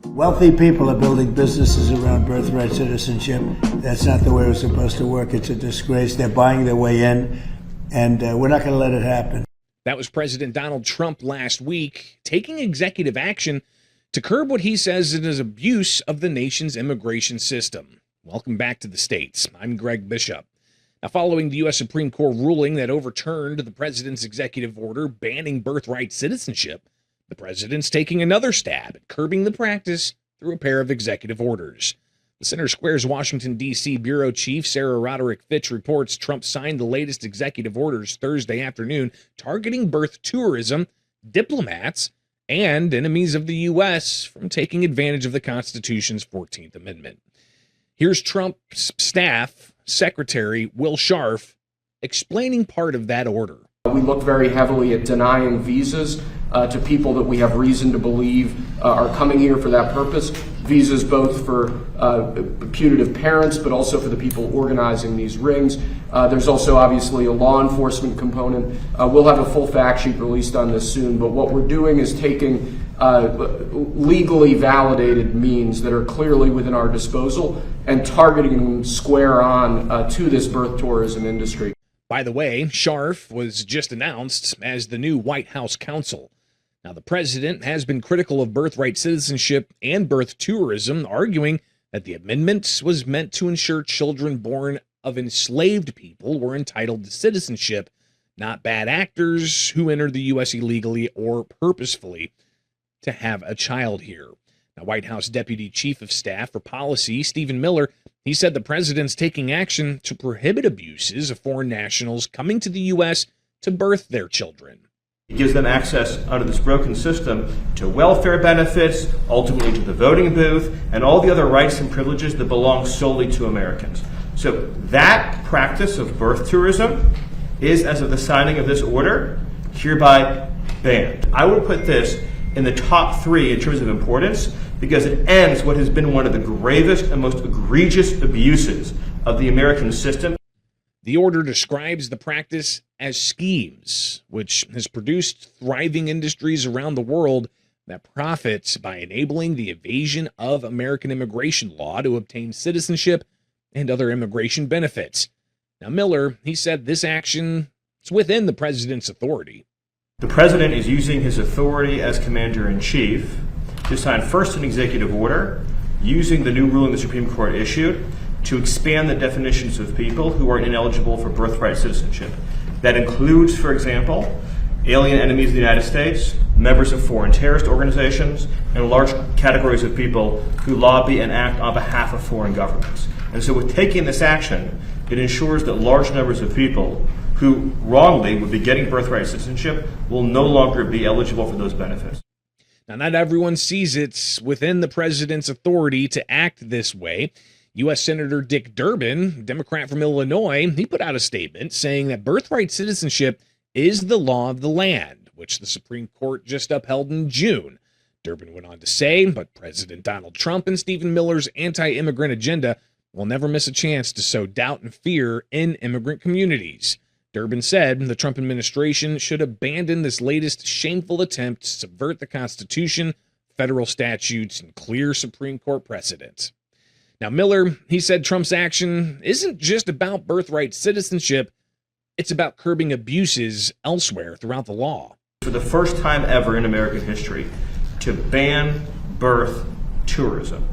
Wealthy people are building businesses around birthright citizenship. That's not the way it's supposed to work. It's a disgrace. They're buying their way in, and we're not going to let it happen. That was President Donald Trump last week, taking executive action to curb what he says is abuse of the nation's immigration system. Welcome back to the States. I'm Greg Bishop. Now, following the U.S. Supreme Court ruling that overturned the president's executive order banning birthright citizenship, the president's taking another stab at curbing the practice through a pair of executive orders. The Center Square's Washington, D.C. Bureau Chief Sarah Roderick Fitch reports Trump signed the latest executive orders Thursday afternoon targeting birth tourism, diplomats, and enemies of the U.S. from taking advantage of the Constitution's 14th Amendment. Here's Trump's staff secretary, Will Scharf, explaining part of that order. We look very heavily at denying visas to people that we have reason to believe are coming here for that purpose. Visas both for putative parents, but also for the people organizing these rings. There's also obviously a law enforcement component. We'll have a full fact sheet released on this soon, but what we're doing is taking legally validated means that are clearly within our disposal and targeting them square on to this birth tourism industry. By the way, Scharf was just announced as the new White House counsel. Now, the president has been critical of birthright citizenship and birth tourism, arguing that the amendment was meant to ensure children born of enslaved people were entitled to citizenship, not bad actors who entered the U.S. illegally or purposefully to have a child here. Now, White House Deputy Chief of Staff for Policy, Stephen Miller, he said the president's taking action to prohibit abuses of foreign nationals coming to the U.S. to birth their children. It gives them access under this broken system to welfare benefits, ultimately to the voting booth, and all the other rights and privileges that belong solely to Americans. So that practice of birth tourism is, as of the signing of this order, hereby banned. I would put this in the top 3 in terms of importance because it ends what has been one of the gravest and most egregious abuses of the American system. The order describes the practice as schemes, which has produced thriving industries around the world that profit by enabling the evasion of American immigration law to obtain citizenship and other immigration benefits. Now, Miller, he said this action is within the president's authority. The president is using his authority as commander-in-chief to sign first an executive order using the new ruling the Supreme Court issued to expand the definitions of people who are ineligible for birthright citizenship. That includes, for example, alien enemies of the United States, members of foreign terrorist organizations, and large categories of people who lobby and act on behalf of foreign governments. And so with taking this action, it ensures that large numbers of people who wrongly would be getting birthright citizenship will no longer be eligible for those benefits. Now, not everyone sees it's within the president's authority to act this way. U.S. Senator Dick Durbin, Democrat from Illinois, he put out a statement saying that birthright citizenship is the law of the land, which the Supreme Court just upheld in June. Durbin went on to say, but President Donald Trump and Stephen Miller's anti-immigrant agenda will never miss a chance to sow doubt and fear in immigrant communities. Durbin said the Trump administration should abandon this latest shameful attempt to subvert the Constitution, federal statutes, and clear Supreme Court precedent. Now, Miller, he said Trump's action isn't just about birthright citizenship, it's about curbing abuses elsewhere throughout the law. For the first time ever in American history, to ban birth tourism.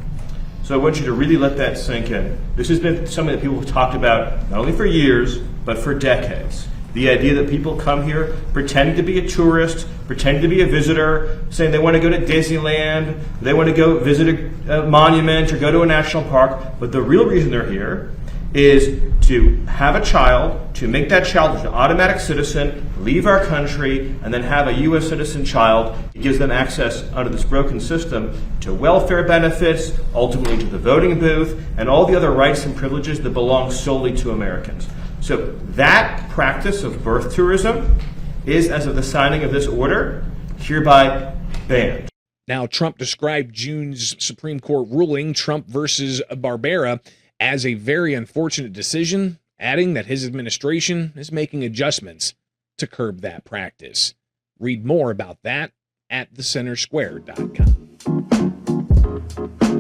So I want you to really let that sink in. This has been something that people have talked about not only for years, but for decades. The idea that people come here pretending to be a tourist, pretending to be a visitor, saying they want to go to Disneyland, they want to go visit a monument or go to a national park, but the real reason they're here is to have a child, to make that child an automatic citizen, leave our country, and then have a U.S. citizen child. It gives them access under this broken system to welfare benefits, ultimately to the voting booth, and all the other rights and privileges that belong solely to Americans. So that practice of birth tourism is, as of the signing of this order, hereby banned. Now, Trump described June's Supreme Court ruling, Trump versus Barbera, as a very unfortunate decision, adding that his administration is making adjustments to curb that practice. Read more about that at thecentersquare.com.